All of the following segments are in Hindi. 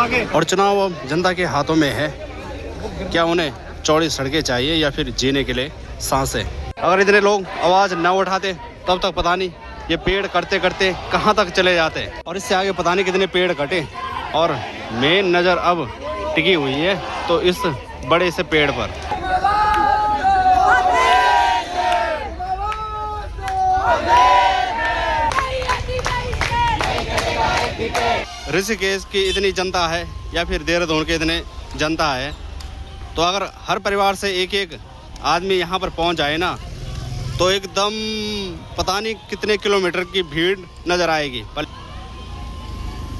और चुनाव अब जनता के हाथों में है। क्या उन्हें चौड़ी सड़कें चाहिए या फिर जीने के लिए सांसें? अगर इतने लोग आवाज़ न उठाते तब तक पता नहीं ये पेड़ कटते कटते कहाँ तक चले जाते, और इससे आगे पता नहीं कितने पेड़ कटे। और मेन नज़र अब टिकी हुई है तो इस बड़े से पेड़ पर। ऋषिकेश की इतनी जनता है या फिर देहरादून के इतने जनता है, तो अगर हर परिवार से एक एक आदमी यहाँ पर पहुँच जाए ना तो एकदम पता नहीं कितने किलोमीटर की भीड़ नज़र आएगी।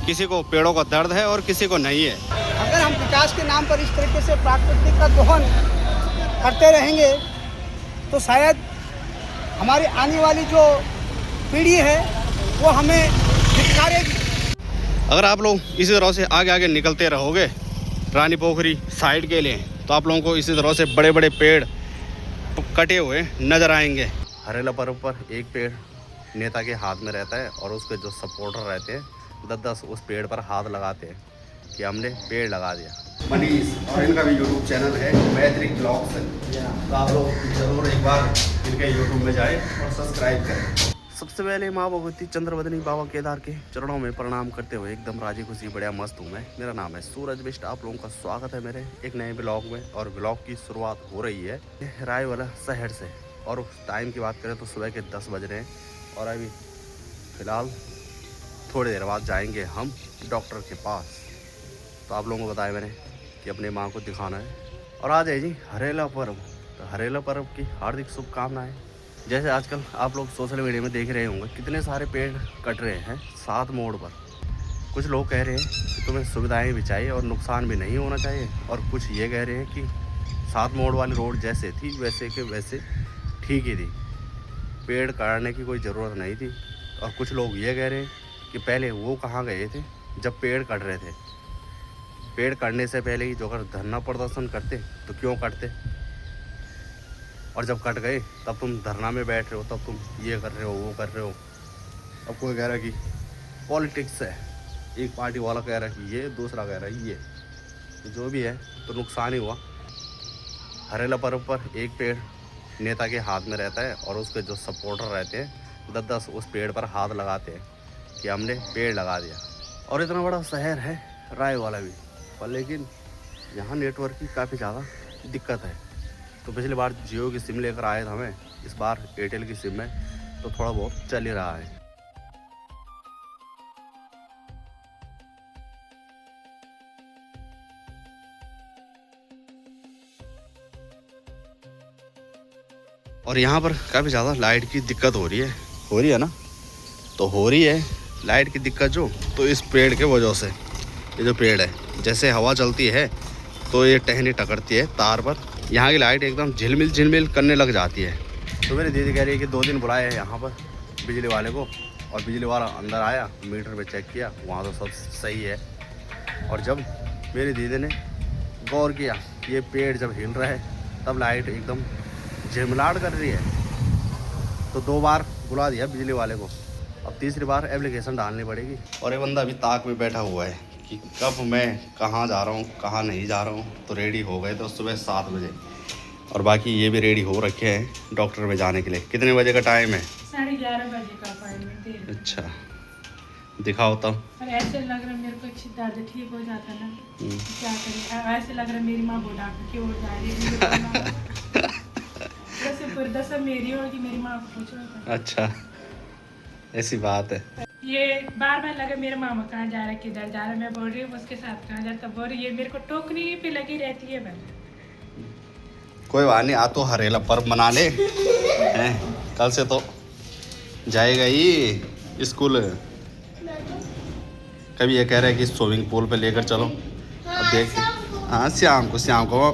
किसी को पेड़ों का दर्द है और किसी को नहीं है। अगर हम विकास के नाम पर इस तरीके से प्राकृतिक का दोहन करते रहेंगे तो शायद हमारी आने वाली जो पीढ़ी है वो हमें धिक्कारेगी। अगर आप लोग इसी तरह से आगे आगे निकलते रहोगे रानी पोखरी साइड के लिए, तो आप लोगों को इसी तरह से बड़े बड़े पेड़ कटे हुए नज़र आएंगे। हरेला पर्व पर एक पेड़ नेता के हाथ में रहता है और उसके जो सपोर्टर रहते हैं 10-10 उस पेड़ पर हाथ लगाते हैं कि हमने पेड़ लगा दिया। मनीष और इनका भी यूट्यूब चैनल है मैत्रिक ब्लॉग्स, तो आप लोग जरूर एक बार इनके यूट्यूब में जाएं और सब्सक्राइब करें। सबसे पहले माँ भगवती चंद्रवदनी बाबा केदार के चरणों में प्रणाम करते हुए एकदम राजी खुशी बढ़िया मस्त हूँ मैं। मेरा नाम है सूरज बिष्ट। आप लोगों का स्वागत है मेरे एक नए ब्लॉग में। और ब्लॉग की शुरुआत हो रही है रायवाला शहर से, और टाइम की बात करें तो सुबह के 10 बज रहे हैं। और अभी फ़िलहाल थोड़ी देर बाद जाएंगे हम डॉक्टर के पास। तो आप लोगों को बताया मैंने कि अपने माँ को दिखाना है। और आज है जी हरेला पर्व, तो हरेला पर्व की हार्दिक शुभकामनाएँ। जैसे आजकल आप लोग सोशल मीडिया में देख रहे होंगे कितने सारे पेड़ कट रहे हैं 7 मोड़ पर। कुछ लोग कह रहे हैं कि तुम्हें सुविधाएं भी चाहिए और नुकसान भी नहीं होना चाहिए, और कुछ ये कह रहे हैं कि 7 मोड़ वाली रोड जैसे थी वैसे के वैसे ठीक ही थी, पेड़ काटने की कोई ज़रूरत नहीं थी। और कुछ लोग ये कह रहे हैं कि पहले वो कहाँ गए थे जब पेड़ कट रहे थे, पेड़ काटने से पहले ही जो अगर धरना प्रदर्शन करते तो क्यों कटते, और जब कट गए तब तुम धरना में बैठ रहे हो, तब तुम ये कर रहे हो वो कर रहे हो। अब कोई कह रहा है कि पॉलिटिक्स है, एक पार्टी वाला कह रहा है कि ये, दूसरा कह रहा है ये, तो जो भी है तो नुकसान ही हुआ। हरेला पर्व पर एक पेड़ नेता के हाथ में रहता है और उसके जो सपोर्टर रहते हैं 10-10 उस पेड़ पर हाथ लगाते हैं कि हमने पेड़ लगा दिया। और इतना बड़ा शहर है रायवाला भी, पर लेकिन यहाँ नेटवर्क की काफ़ी ज़्यादा दिक्कत है। तो पिछली बार जियो की सिम लेकर आए थे हमें, इस बार एयरटेल की सिम में तो थोड़ा बहुत चल ही रहा है। और यहाँ पर काफ़ी ज़्यादा लाइट की दिक्कत हो रही है ना, तो हो रही है लाइट की दिक्कत जो, तो इस पेड़ के वजह से। ये जो पेड़ है जैसे हवा चलती है तो ये टहनी टकरती है तार पर, यहाँ की लाइट एकदम झिलमिल झिलमिल करने लग जाती है। तो मेरी दीदी कह रही है कि 2 दिन बुलाए हैं यहाँ पर बिजली वाले को, और बिजली वाला अंदर आया, मीटर पे चेक किया, वहाँ तो सब सही है। और जब मेरी दीदी ने गौर किया कि ये पेड़ जब हिल रहा है तब लाइट एकदम झिलमिलाहट कर रही है, तो 2 बार बुला दिया बिजली वाले को। अब तीसरी बार एप्लीकेशन डालनी पड़ेगी। और ये बंदा अभी ताक में बैठा हुआ है कि कब मैं कहाँ जा रहा हूँ कहाँ नहीं जा रहा हूँ। तो रेडी हो गए तो सुबह 7 बजे, और बाकी ये भी रेडी हो रखे हैं डॉक्टर में जाने के लिए। कितने बजे का टाइम है? 11:30 बजे का अपॉइंटमेंट है। अच्छा, दिखाओ तब। पर ऐसे लग रहा है मेरे को अच्छी दर्द ठीक हो जाता ना, क्या करें। ऐसे लग रहा है मेरी माँ बुढ़ापे की ओर जा रही है। जैसे दुर्दशा मेरी होगी, मेरी माँ को पूछो। अच्छा, ऐसी बात है। ये बार बार लगा मेरा मामा कहाँ जा रहा है, किधर जा रहा है। मैं बोल रही हूँ उसके साथ कहाँ जा, तब बोल रही है मेरे को टोकरी पे लगी रहती है। कोई बात नहीं, आ तो हरेला पर्व मना ले हैं, कल से तो जाएगा ही स्कूल। कभी ये कह रहा है कि स्विमिंग पूल पे लेकर चलो, अब देखते। हाँ, शाम को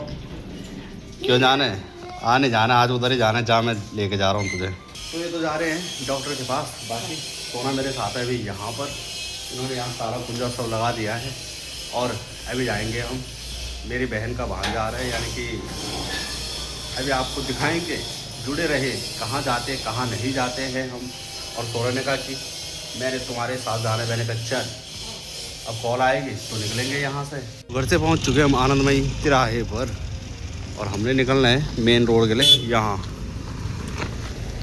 क्यों जाना है, आने जाना, आज उधर ही जाना है जहाँ मैं लेके जा रहा हूँ तुझे। तो ये तो जा रहे हैं डॉक्टर के पास। बाकी सोना मेरे साथ है अभी यहाँ पर, इन्होंने यहाँ सारा कुंजा सब लगा दिया है। और अभी जाएंगे हम, मेरी बहन का भांजा आ रहा है, यानी कि अभी आपको दिखाएंगे। जुड़े रहे, कहाँ जाते कहाँ नहीं जाते हैं हम। और सोना ने कहा कि मैंने तुम्हारे साथ जाना है। मैंने कहा चल, अब कॉल आएगी तो निकलेंगे यहाँ से। घर से पहुँच चुके हम आनंदमयी तिराहे पर और हमने निकलना है मेन रोड के लिए यहाँ।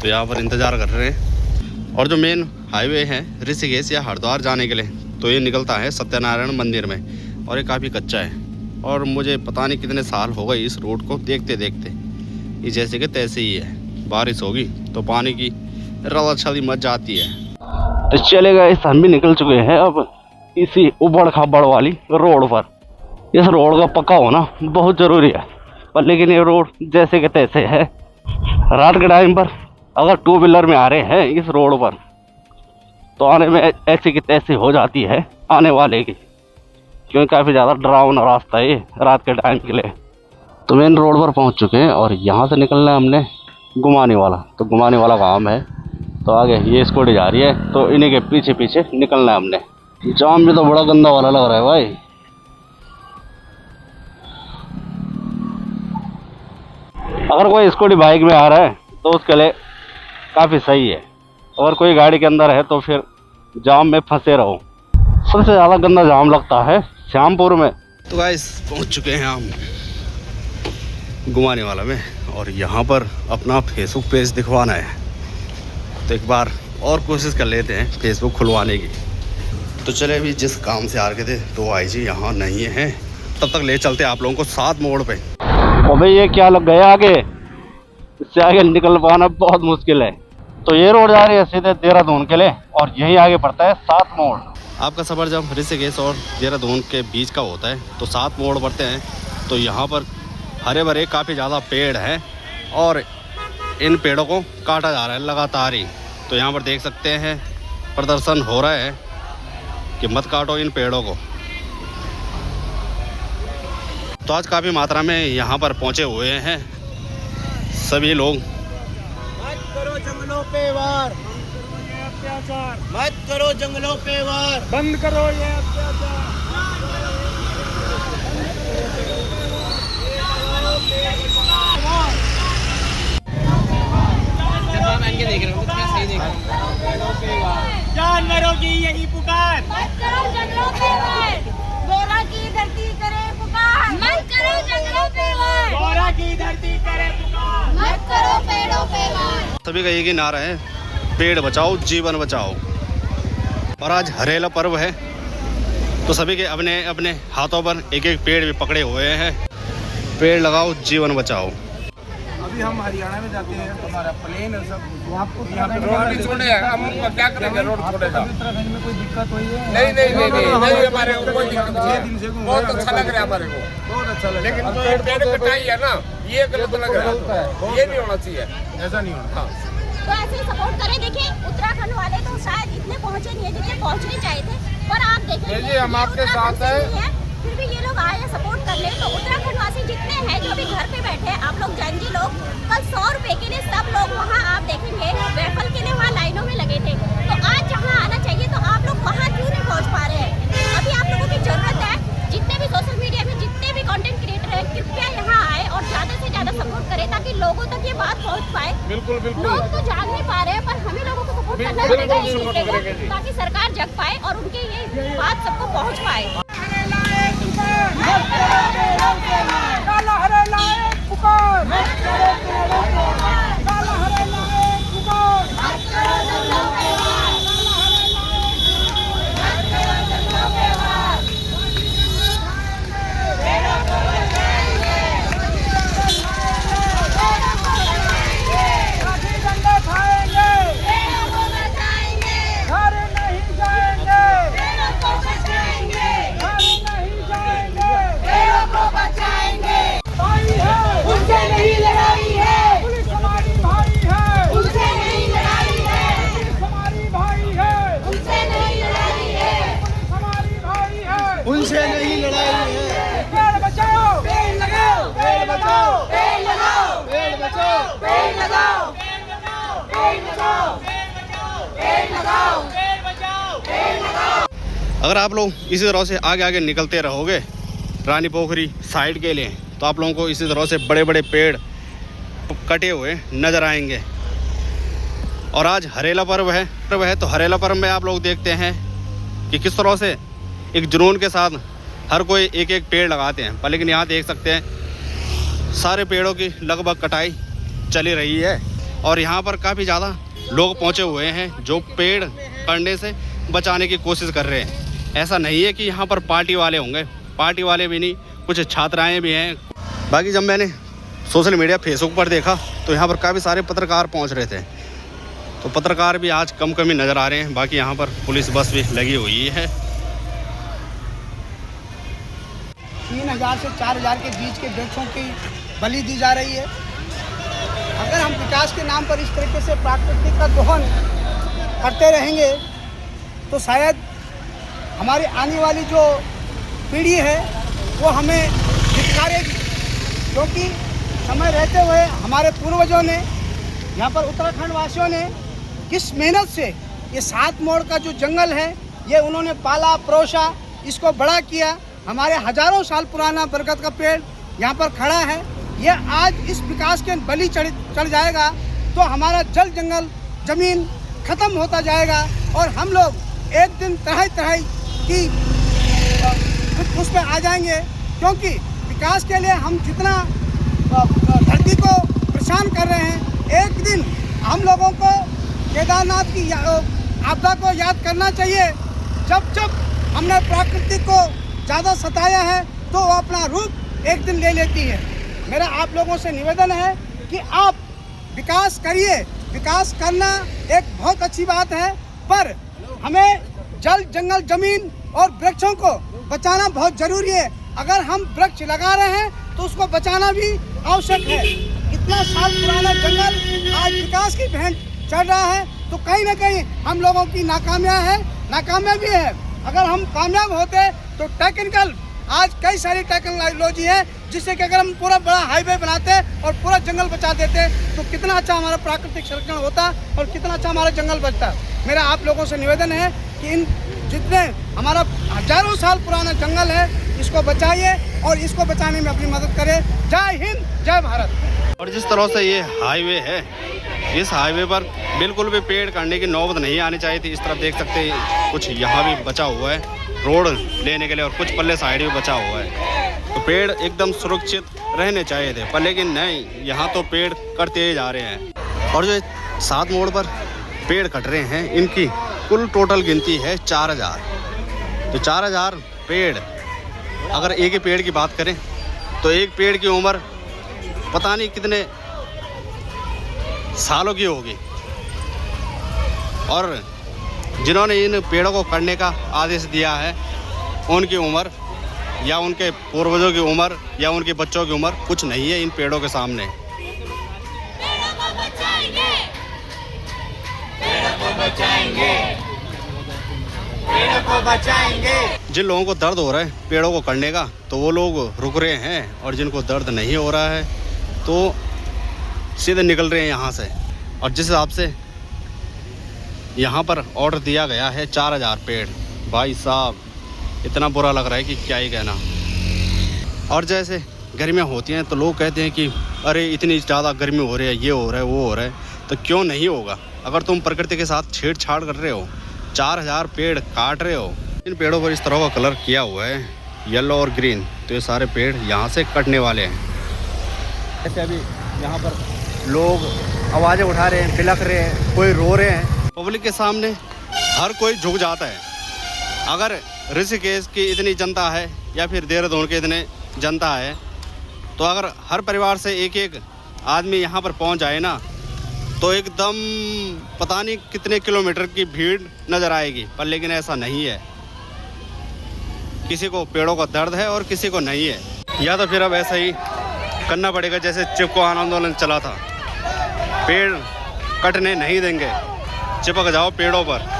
तो यहाँ पर इंतज़ार कर रहे हैं। और जो मेन हाईवे है ऋषिकेश या हरिद्वार जाने के लिए तो ये निकलता है सत्यनारायण मंदिर में और ये काफ़ी कच्चा है। और मुझे पता नहीं कितने साल हो गए इस रोड को देखते देखते। ये जैसे कि तैसे ही है, बारिश होगी तो पानी की रवा छली मच जाती है। तो चले गए, हम भी निकल चुके हैं अब इसी उबड़ खाबड़ वाली रोड पर। इस रोड का पक्का होना बहुत ज़रूरी है, पर लेकिन ये रोड जैसे कि तैसे है। रात के टाइम पर अगर टू व्हीलर में आ रहे हैं इस रोड पर तो आने में ऐसी की तैसी हो जाती है आने वाले की, क्योंकि काफ़ी ज़्यादा डरावना रास्ता है ये रात के टाइम के लिए। तो मेन रोड पर पहुंच चुके हैं और यहाँ से निकलना है हमने घुमाने वाला। तो घुमाने वाला काम है तो आगे ये स्कूटी जा रही है तो इन्हीं के पीछे पीछे निकलना है हमने। जाम भी तो बड़ा गंदा वाला लग रहा है भाई। अगर कोई स्कूटी बाइक में आ रहा है तो उसके लिए काफ़ी सही है। अगर कोई गाड़ी के अंदर है तो फिर जाम में फंसे रहो। सबसे ज़्यादा गंदा जाम लगता है श्यामपुर में। तो गाइस पहुंच चुके हैं हम घुमाने वाला में और यहाँ पर अपना फेसबुक पेज दिखवाना है। तो एक बार और कोशिश कर लेते हैं फेसबुक खुलवाने की। तो चले अभी जिस काम से आ रहे थे तो आई जी यहाँ नहीं है, तब तक ले चलते आप लोगों को 7 मोड़ पे। और भाई ये क्या लग गया आगे, इससे आगे निकल पाना बहुत मुश्किल है। तो ये रोड जा रही है सीधे देहरादून के लिए और यहीं आगे पड़ता है 7 मोड़। आपका सफ़र जब ऋषिकेश और देहरादून के बीच का होता है तो 7 मोड़ पड़ते हैं। तो यहाँ पर हरे भरे काफ़ी ज़्यादा पेड़ हैं और इन पेड़ों को काटा जा रहा है लगातार ही। तो यहाँ पर देख सकते हैं प्रदर्शन हो रहा है कि मत काटो इन पेड़ों को। तो आज काफ़ी मात्रा में यहाँ पर पहुँचे हुए हैं सभी लोग। मत करो जंगलों पे वार, मत करो जंगलों पे वार, बंद करो ये अत्याचार। जानवरों की यही पुकार, मत करो जंगलों पे वार, गोरा की धरती करे पुकार। मत करो जंगलों पे वार, गोरा की धरती करे पुकार। मत करो पेड़ों पे वार। सभी का एक ही नारा है, पेड़ बचाओ जीवन बचाओ। और आज हरेला पर्व है तो सभी के अपने अपने हाथों पर एक एक पेड़ भी पकड़े हुए हैं। पेड़ लगाओ जीवन बचाओ। अभी हम हरियाणा में जाते हैं तो हमारा प्लेन है सब, वो आपको रोड भी छोड़े हैं, हम क्या करेंगे, रोड छोड़ेगा। उत्तराखंड में कोई दिक्कत हुई है? नहीं हमारे को कोई दिक्कत नहीं है। बहुत अच्छा लग रहा है हमारे को, बहुत अच्छा लगा। लेकिन पेड़ कटाई है ना, ये गलत लग रहा है, ये नहीं होना चाहिए, ऐसा नहीं होना। तो ऐसे ही सपोर्ट करें। देखिए उत्तराखंड वाले तो शायद इतने पहुंचे नहीं है जितने पहुंचने चाहिए थे, पर आप देखेंगे जी, हम आपके साथ हैं। फिर भी ये लोग आए हैं सपोर्ट करने। तो उत्तराखंड वासी जितने हैं जो भी घर पे बैठे हैं, आप लोग जैन जी लोग, कल 100 रुपए के लिए सब लोग वहाँ आप देखेंगे वेफल के लिए वहाँ लाइनों में लगे थे। तो आज जहाँ आना चाहिए तो आप लोग वहाँ क्यों नहीं पहुँच पा रहे हैं? अभी आप लोगों की जरूरत है, जितने भी सोशल मीडिया में जितने भी कंटेंट क्रिएटर हैं कृपया यहाँ आए और ज्यादा से ज्यादा सपोर्ट करें ताकि लोगों तक ये बात पहुँच पाए। बिल्कुल बिल्कुल। लोग तो जान नहीं पा रहे हैं पर हमें लोगों को सपोर्ट करना बिल्कुल पड़ेगा इस सपोर्ट मुद्दे को, करेंगे जी। ताकि सरकार जग पाए और उनके ये बात सबको पहुंच पाए। उनसे नहीं लड़ाई है। पेड़ बचाओ, पेड़ लगाओ, पेड़ बचाओ, पेड़ लगाओ, पेड़ बचाओ, पेड़ लगाओ, पेड़ बचाओ, पेड़ लगाओ, पेड़ बचाओ, पेड़ लगाओ। अगर आप लोग इसी तरह से आगे आगे निकलते रहोगे रानी पोखरी साइड के लिए तो आप लोगों को इसी तरह से बड़े बड़े पेड़ कटे हुए नज़र आएंगे। और आज हरेला पर्व है तो हरेला पर्व में आप लोग देखते हैं कि किस तरह से एक जुनून के साथ हर कोई एक एक पेड़ लगाते हैं, पर लेकिन यहाँ देख सकते हैं सारे पेड़ों की लगभग कटाई चली रही है और यहाँ पर काफ़ी ज़्यादा लोग पहुँचे हुए हैं जो पेड़ काटने से बचाने की कोशिश कर रहे हैं। ऐसा नहीं है कि यहाँ पर पार्टी वाले होंगे, पार्टी वाले भी नहीं, कुछ छात्राएँ भी हैं। बाकी जब मैंने सोशल मीडिया फेसबुक पर देखा तो यहाँ पर काफ़ी सारे पत्रकार पहुँच रहे थे, तो पत्रकार भी आज कम कम ही नज़र आ रहे हैं। बाकी यहाँ पर पुलिस बस भी लगी हुई है। 3000 से 4000 के बीच के वृक्षों की बलि दी जा रही है। अगर हम विकास के नाम पर इस तरीके से प्राकृतिक का दोहन करते रहेंगे तो शायद हमारी आने वाली जो पीढ़ी है वो हमें धिक्कारेगी, क्योंकि समय रहते हुए हमारे पूर्वजों ने, यहाँ पर उत्तराखंड वासियों ने किस मेहनत से ये 7 मोड़ का जो जंगल है ये उन्होंने पाला पोसा, इसको बड़ा किया। हमारे हजारों साल पुराना बरगद का पेड़ यहाँ पर खड़ा है। ये आज इस विकास के बलि चढ़ जाएगा तो हमारा जल जंगल जमीन खत्म होता जाएगा और हम लोग एक दिन तरह की उसमें आ जाएंगे, क्योंकि विकास के लिए हम जितना धरती को परेशान कर रहे हैं, एक दिन हम लोगों को केदारनाथ की आपदा को याद करना चाहिए। जब हमने प्रकृति को ज़्यादा सताया है तो वो अपना रूप एक दिन ले लेती है। मेरा आप लोगों से निवेदन है कि आप विकास करिए। विकास करना एक बहुत अच्छी बात है, पर हमें जल जंगल जमीन और वृक्षों को बचाना बहुत ज़रूरी है। अगर हम वृक्ष लगा रहे हैं तो उसको बचाना भी आवश्यक है। इतना साल पुराना जंगल आज विकास की भेंट चढ़ रहा है तो कहीं ना कहीं हम लोगों की नाकामयाबी है। अगर हम कामयाब होते तो टेक्निकल आज कई सारी टेक्नोलॉजी है जिससे कि अगर हम पूरा बड़ा हाईवे बनाते और पूरा जंगल बचा देते तो कितना अच्छा हमारा प्राकृतिक संरक्षण होता और कितना अच्छा हमारा जंगल बचता। मेरा आप लोगों से निवेदन है कि इन जितने हमारा हजारों साल पुराना जंगल है इसको बचाइए और इसको बचाने में अपनी मदद करें। जय हिंद, जय भारत। और जिस तरह से ये हाईवे है, इस हाईवे पर बिल्कुल भी पेड़ काटने की नौबत नहीं आनी चाहिए थी। इस तरफ देख सकते हैं कुछ यहाँ भी बचा हुआ है रोड लेने के लिए और कुछ पल्ले साइड भी बचा हुआ है, तो पेड़ एकदम सुरक्षित रहने चाहिए थे, पर लेकिन नहीं, यहाँ तो पेड़ कटते ही जा रहे हैं। और जो 7 मोड़ पर पेड़ कट रहे हैं इनकी कुल टोटल गिनती है 4000। तो 4000 पेड़, अगर एक ही पेड़ की बात करें तो एक पेड़ की उम्र पता नहीं कितने सालों की होगी, और जिन्होंने इन पेड़ों को काटने का आदेश दिया है उनकी उम्र या उनके पूर्वजों की उम्र या उनके बच्चों की उम्र कुछ नहीं है इन पेड़ों के सामने। जिन लोगों को दर्द हो रहा है पेड़ों को काटने का तो वो लोग रुक रहे हैं, और जिनको दर्द नहीं हो रहा है तो सीधे निकल रहे हैं यहाँ से। और जिस हिसाब से यहाँ पर ऑर्डर दिया गया है 4000 पेड़, भाई साहब इतना बुरा लग रहा है कि क्या ही कहना। और जैसे गर्मियाँ होती हैं तो लोग कहते हैं कि अरे इतनी ज़्यादा गर्मी हो रही है, ये हो रहा है, वो हो रहा है, तो क्यों नहीं होगा अगर तुम प्रकृति के साथ छेड़छाड़ कर रहे हो, 4000 पेड़ काट रहे हो। इन पेड़ों पर इस तरह का कलर किया हुआ है येलो और ग्रीन, तो ये सारे पेड़ यहाँ से कटने वाले हैं। ऐसे अभी यहाँ पर लोग आवाज़ें उठा रहे हैं, बिलख रहे हैं, कोई रो रहे हैं। पब्लिक के सामने हर कोई झुक जाता है। अगर ऋषिकेश की इतनी जनता है या फिर देहरादून के इतने जनता है तो अगर हर परिवार से एक एक आदमी यहाँ पर पहुँच जाए ना तो एकदम पता नहीं कितने किलोमीटर की भीड़ नज़र आएगी, पर लेकिन ऐसा नहीं है। किसी को पेड़ों का दर्द है और किसी को नहीं है, या तो फिर अब ऐसा ही करना पड़ेगा जैसे चिपको आंदोलन चला था, पेड़ कटने नहीं देंगे, चिपक जाओ पेड़ों पर।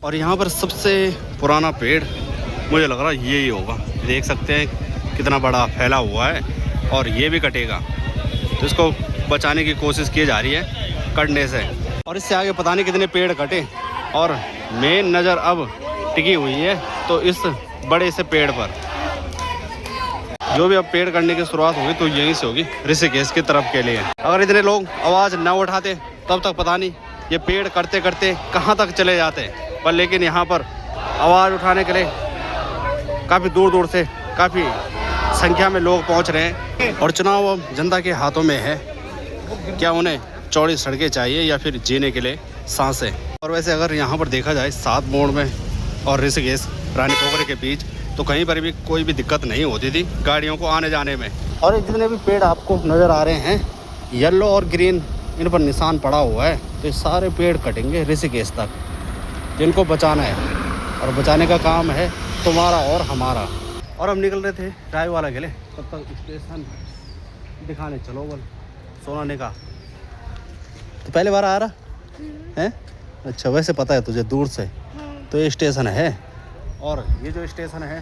और यहाँ पर सबसे पुराना पेड़ मुझे लग रहा है यही होगा। देख सकते हैं कितना बड़ा फैला हुआ है और ये भी कटेगा, तो इसको बचाने की कोशिश की जा रही है कटने से। और इससे आगे पता नहीं कितने पेड़ कटे और मेन नज़र अब टिकी हुई है तो इस बड़े से पेड़ पर। जो भी अब पेड़ कटने की शुरुआत होगी तो यहीं से होगी, ऋषिकेश की तरफ के लिए। अगर इतने लोग आवाज़ न उठाते तब तक पता नहीं ये पेड़ करते करते कहाँ तक चले जाते, पर लेकिन यहाँ पर आवाज़ उठाने के लिए काफ़ी दूर दूर से काफ़ी संख्या में लोग पहुँच रहे हैं। और चुनाव अब जनता के हाथों में है, क्या उन्हें चौड़ी सड़कें चाहिए या फिर जीने के लिए सांसें। और वैसे अगर यहाँ पर देखा जाए 7 मोड़ में और ऋषिकेश रानी पोखरी के बीच तो कहीं पर भी कोई भी दिक्कत नहीं होती थी गाड़ियों को आने जाने में। और जितने भी पेड़ आपको नज़र आ रहे हैं येलो और ग्रीन, इन पर निशान पड़ा हुआ है, तो ये सारे पेड़ कटेंगे ऋषिकेश तक, जिनको बचाना है। और बचाने का काम है तुम्हारा और हमारा। और हम निकल रहे थे रायवाला के लिए, तब तक स्टेशन दिखाने चलो बोल सोनाने का। तो पहले बार आ रहा है? अच्छा, वैसे पता है तुझे दूर से। तो ये स्टेशन है और ये जो स्टेशन है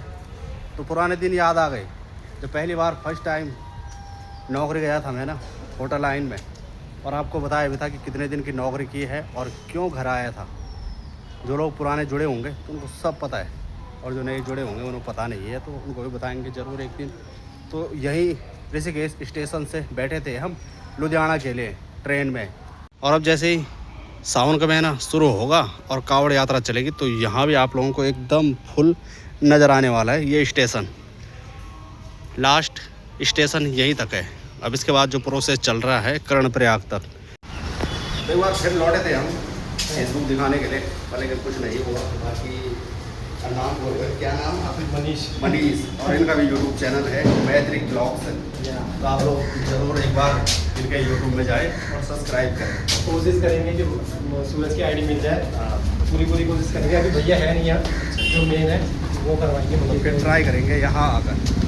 तो पुराने दिन याद आ गए जब पहली बार फर्स्ट टाइम नौकरी गया था मैं ना होटल लाइन में, और आपको बताया भी था कि कितने दिन की नौकरी की है और क्यों घर आया था। जो लोग पुराने जुड़े होंगे तो उनको सब पता है, और जो नए जुड़े होंगे उनको पता नहीं है, तो उनको भी बताएंगे ज़रूर एक दिन। तो यही ऋषिकेश स्टेशन से बैठे थे हम लुधियाना के लिए ट्रेन में। और अब जैसे ही सावन का महीना शुरू होगा और कावड़ यात्रा चलेगी तो यहाँ भी आप लोगों को एकदम फुल नज़र आने वाला है। ये स्टेशन लास्ट स्टेशन यहीं तक है। अब इसके बाद जो प्रोसेस चल रहा है कर्णप्रयाग तक। एक बार फिर लौटे थे हम फेसबुक दिखाने के लिए, लेकिन कुछ नहीं हुआ। बाकी नाम बोल रहे, क्या नाम? मनीष। और इनका भी यूट्यूब चैनल है मैत्रिक ब्लॉग्स, तो आप लोग ज़रूर एक बार इनके यूट्यूब में जाए और सब्सक्राइब करें। कोशिश करेंगे कि सूरज की आईडी मिल जाए, पूरी कोशिश करेंगे। अभी भैया है नहीं यहाँ, जो मेन है वो करवाएंगे, फिर ट्राई करेंगे यहाँ आकर।